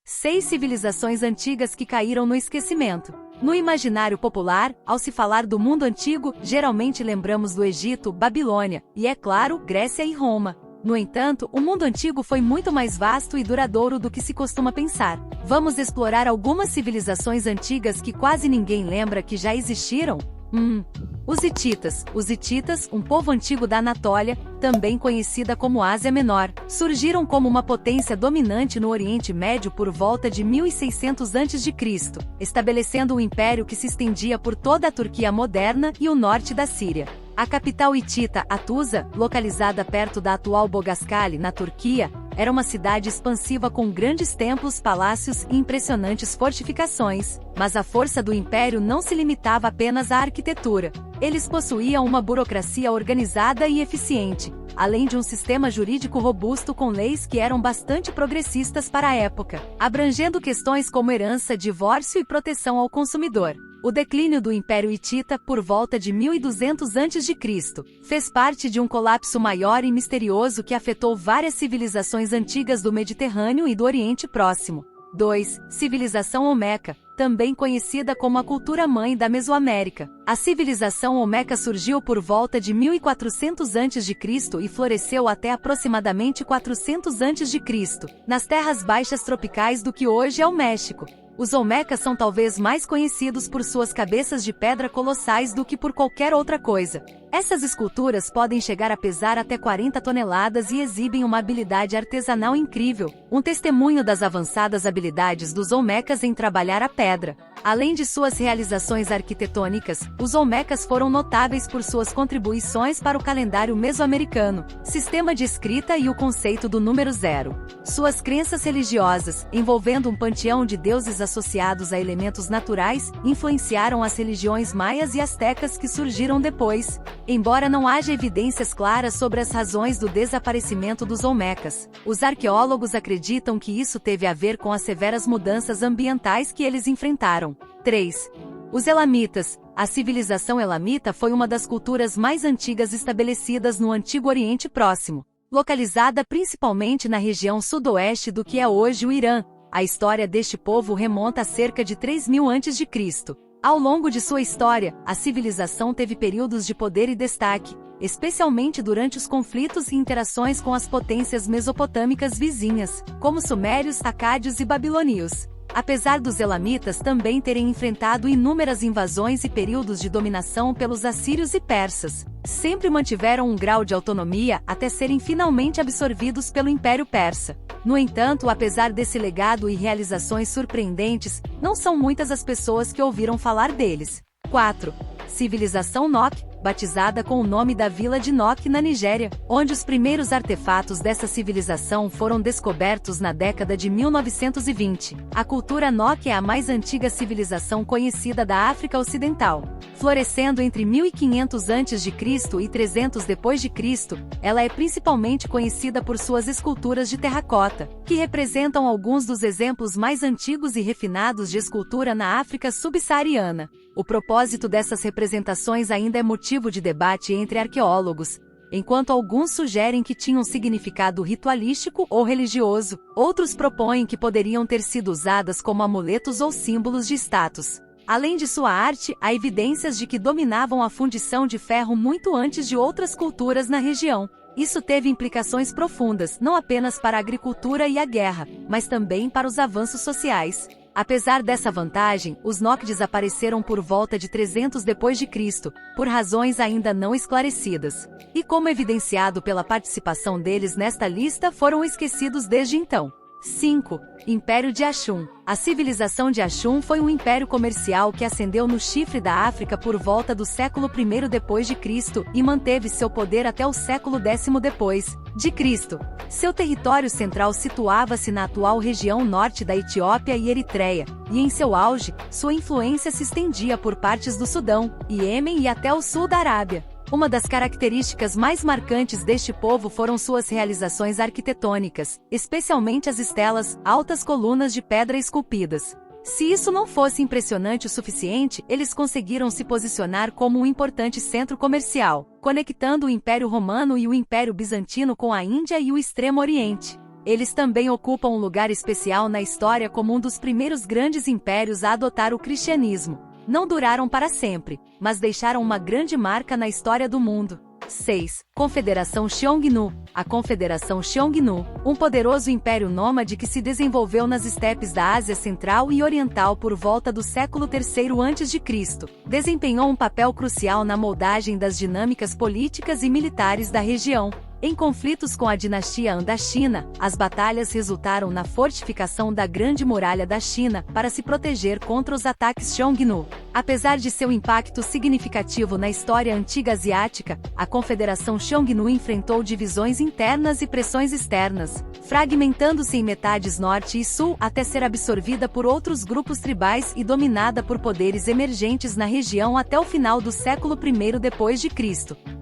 6 civilizações antigas que caíram no esquecimento. No imaginário popular, ao se falar do mundo antigo, geralmente lembramos do Egito, Babilônia, e é claro, Grécia e Roma. No entanto, o mundo antigo foi muito mais vasto e duradouro do que se costuma pensar. Vamos explorar algumas civilizações antigas que quase ninguém lembra que já existiram? Os hititas. Os hititas, um povo antigo da Anatólia, também conhecida como Ásia Menor, surgiram como uma potência dominante no Oriente Médio por volta de 1600 a.C., estabelecendo um império que se estendia por toda a Turquia moderna e o norte da Síria. A capital hitita, Hattusa, localizada perto da atual Boğazkale, na Turquia, era uma cidade expansiva com grandes templos, palácios e impressionantes fortificações. Mas a força do império não se limitava apenas à arquitetura. Eles possuíam uma burocracia organizada e eficiente, além de um sistema jurídico robusto com leis que eram bastante progressistas para a época, abrangendo questões como herança, divórcio e proteção ao consumidor. O declínio do Império Hitita, por volta de 1200 a.C., fez parte de um colapso maior e misterioso que afetou várias civilizações antigas do Mediterrâneo e do Oriente Próximo. 2. Civilização Olmeca, também conhecida como a cultura-mãe da Mesoamérica. A civilização Olmeca surgiu por volta de 1400 a.C. e floresceu até aproximadamente 400 a.C., nas terras baixas tropicais do que hoje é o México. Os Olmecas são talvez mais conhecidos por suas cabeças de pedra colossais do que por qualquer outra coisa. Essas esculturas podem chegar a pesar até 40 toneladas e exibem uma habilidade artesanal incrível, um testemunho das avançadas habilidades dos Olmecas em trabalhar a pedra. Além de suas realizações arquitetônicas, os Olmecas foram notáveis por suas contribuições para o calendário mesoamericano, sistema de escrita e o conceito do número zero. Suas crenças religiosas, envolvendo um panteão de deuses associados a elementos naturais, influenciaram as religiões maias e astecas que surgiram depois. Embora não haja evidências claras sobre as razões do desaparecimento dos Olmecas, os arqueólogos acreditam que isso teve a ver com as severas mudanças ambientais que eles enfrentaram. 3. Os Elamitas. A civilização elamita foi uma das culturas mais antigas estabelecidas no Antigo Oriente Próximo, localizada principalmente na região sudoeste do que é hoje o Irã. A história deste povo remonta a cerca de 3000 a.C. Ao longo de sua história, a civilização teve períodos de poder e destaque, especialmente durante os conflitos e interações com as potências mesopotâmicas vizinhas, como sumérios, acádios e babilônios. Apesar dos elamitas também terem enfrentado inúmeras invasões e períodos de dominação pelos assírios e persas, sempre mantiveram um grau de autonomia até serem finalmente absorvidos pelo Império Persa. No entanto, apesar desse legado e realizações surpreendentes, não são muitas as pessoas que ouviram falar deles. 4. Civilização Nok, batizada com o nome da vila de Nok na Nigéria, onde os primeiros artefatos dessa civilização foram descobertos na década de 1920. A cultura Nok é a mais antiga civilização conhecida da África Ocidental. Florescendo entre 1500 a.C. e 300 d.C., ela é principalmente conhecida por suas esculturas de terracota, que representam alguns dos exemplos mais antigos e refinados de escultura na África subsaariana. O propósito dessas representações ainda é motivo de debate entre arqueólogos. Enquanto alguns sugerem que tinham significado ritualístico ou religioso, outros propõem que poderiam ter sido usadas como amuletos ou símbolos de status. Além de sua arte, há evidências de que dominavam a fundição de ferro muito antes de outras culturas na região. Isso teve implicações profundas, não apenas para a agricultura e a guerra, mas também para os avanços sociais. Apesar dessa vantagem, os Nok desapareceram por volta de 300 d.C., por razões ainda não esclarecidas. E como evidenciado pela participação deles nesta lista, foram esquecidos desde então. 5. Império de Axum. A civilização de Axum foi um império comercial que ascendeu no chifre da África por volta do século I d.C. e manteve seu poder até o século X d.C. Seu território central situava-se na atual região norte da Etiópia e Eritreia, e em seu auge, sua influência se estendia por partes do Sudão, Iêmen e até o sul da Arábia. Uma das características mais marcantes deste povo foram suas realizações arquitetônicas, especialmente as estelas, altas colunas de pedra esculpidas. Se isso não fosse impressionante o suficiente, eles conseguiram se posicionar como um importante centro comercial, conectando o Império Romano e o Império Bizantino com a Índia e o Extremo Oriente. Eles também ocupam um lugar especial na história como um dos primeiros grandes impérios a adotar o cristianismo. Não duraram para sempre, mas deixaram uma grande marca na história do mundo. 6. Confederação Xiongnu. A Confederação Xiongnu, um poderoso império nômade que se desenvolveu nas estepes da Ásia Central e Oriental por volta do século III a.C., desempenhou um papel crucial na moldagem das dinâmicas políticas e militares da região. Em conflitos com a dinastia Han da China, as batalhas resultaram na fortificação da Grande Muralha da China para se proteger contra os ataques Xiongnu. Apesar de seu impacto significativo na história antiga asiática, a Confederação Xiongnu enfrentou divisões internas e pressões externas, fragmentando-se em metades norte e sul até ser absorvida por outros grupos tribais e dominada por poderes emergentes na região até o final do século I d.C.